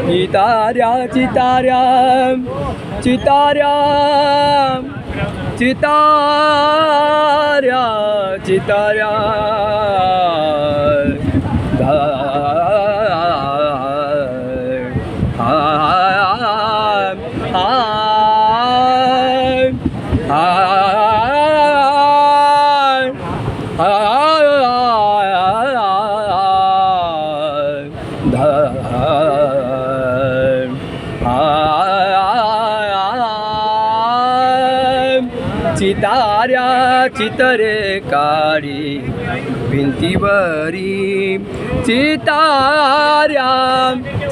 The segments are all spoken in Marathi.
चितार्या चितार्या चितार्या चितार्या चितार्या चितार्या चितरे काळी भिंतीवरी चितार्या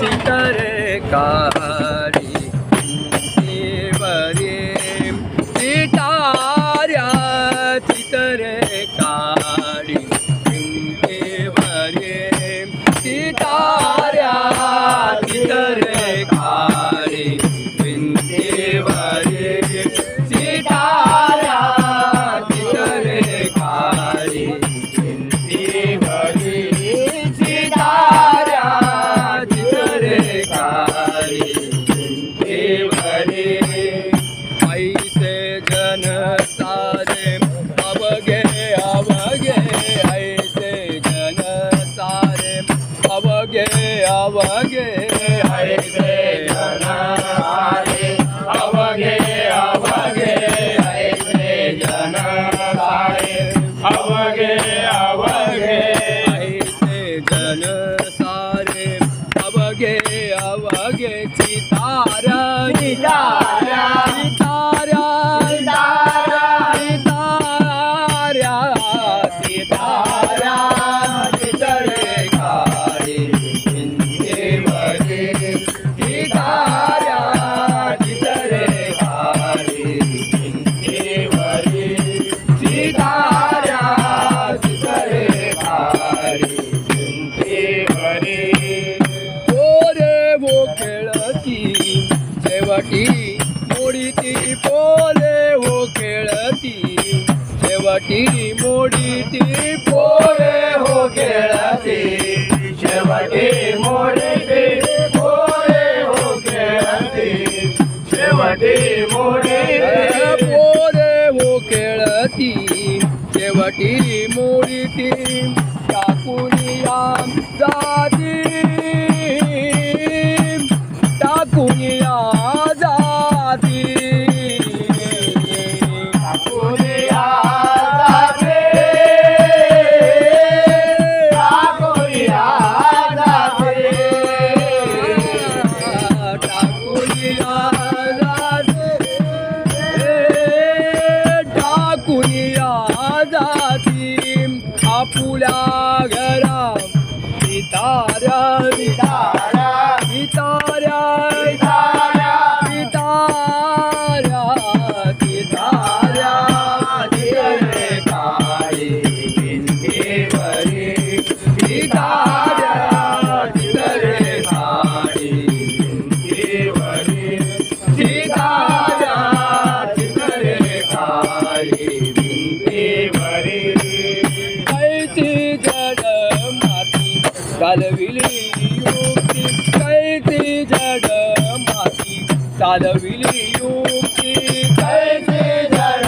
चितरे काळी भिंतीवरी चितार्या चितरे काळी भिंतीवरी चितार्या चितरे काळी भिंतीवरी चितार्या चितरे काळी भिंतीवरी चितार्या चितरे काळी भिंतीवरी ऐसे जन सारे अवघे अवघे ऐसे जन सारे अवघे अवघे ऐसे जन सारे अवघे अवघे ऐसे जन सारे अवघे अवघे ऐसे जन सारे अवघे अवघे चितार्या चितार्या चितार्या चितार्या चितार्या चितरे काळी भिंतीवरी चितार्या चितरे काळी भिंतीवरी चितार्या चितरे काळी भिंतीवरी पोरे वो खेळती शेवटी मोडीती पोरे वो खेळती शेवटी मोडीती पोरे हो खेळती शेवटी मोडीती पोरे हो खेळती शेवटी मोडीती पोरे हो खेळती शेवटी मोडीती टाकुनिया जाती टाकुनिया जाती टाकुनिया जाती टाकुनिया जाती टाकुनिया जाती टाकुनिया जाती आपुल्या घरा चितार्या चितार्या चितार्या चितार्या चितार्या चितरे काळी भिंतीवरी चितार्या चितरे काळी भिंतीवरी चितार्या चितरे काळी भिंतीवरी कैची जड माती चालविली युक्ती कैची जड माती चालविली युक्ती कैची जड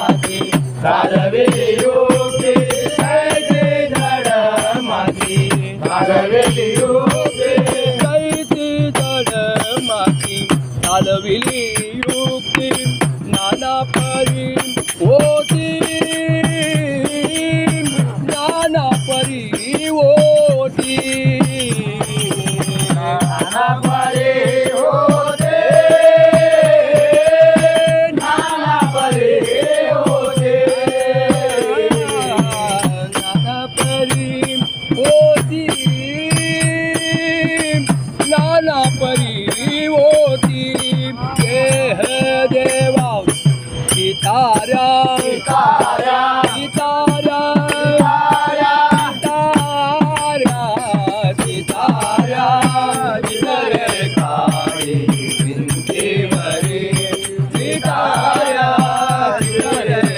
माती चालविली युक्ती कैची जड माती चालविली युक्ती कैची जड माती चालविली युक्ती नाना परी होती नाना परी होती नाना परी होते नाना परी होते नाना परी होती नाना परी होती देह देवा चितार्या चितार्या चितार्या चितार्या चितरे काळी भिंतीवरी चितार्या चितरे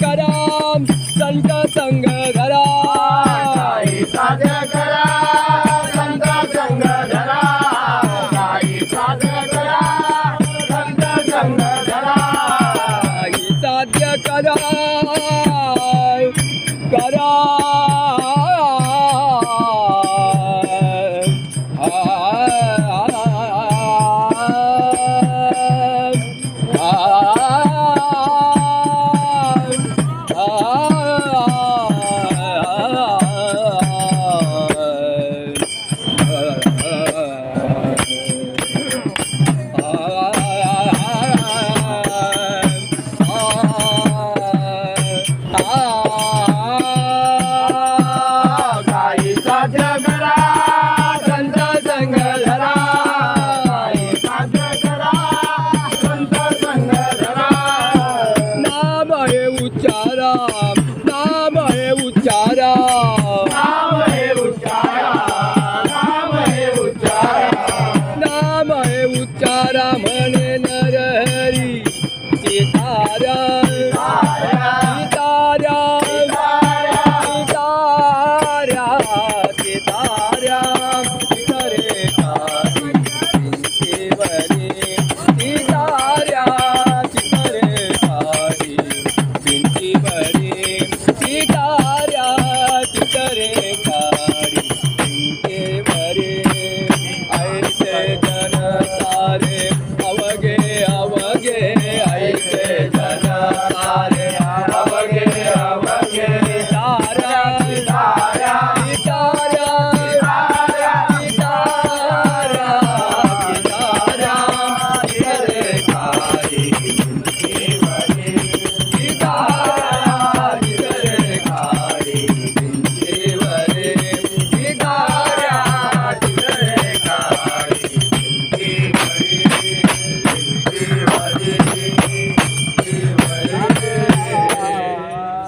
करा संत संग धरा काही साध्य करा संत संग धरा काही साध्य करा संत संग धरा काही साध्य करा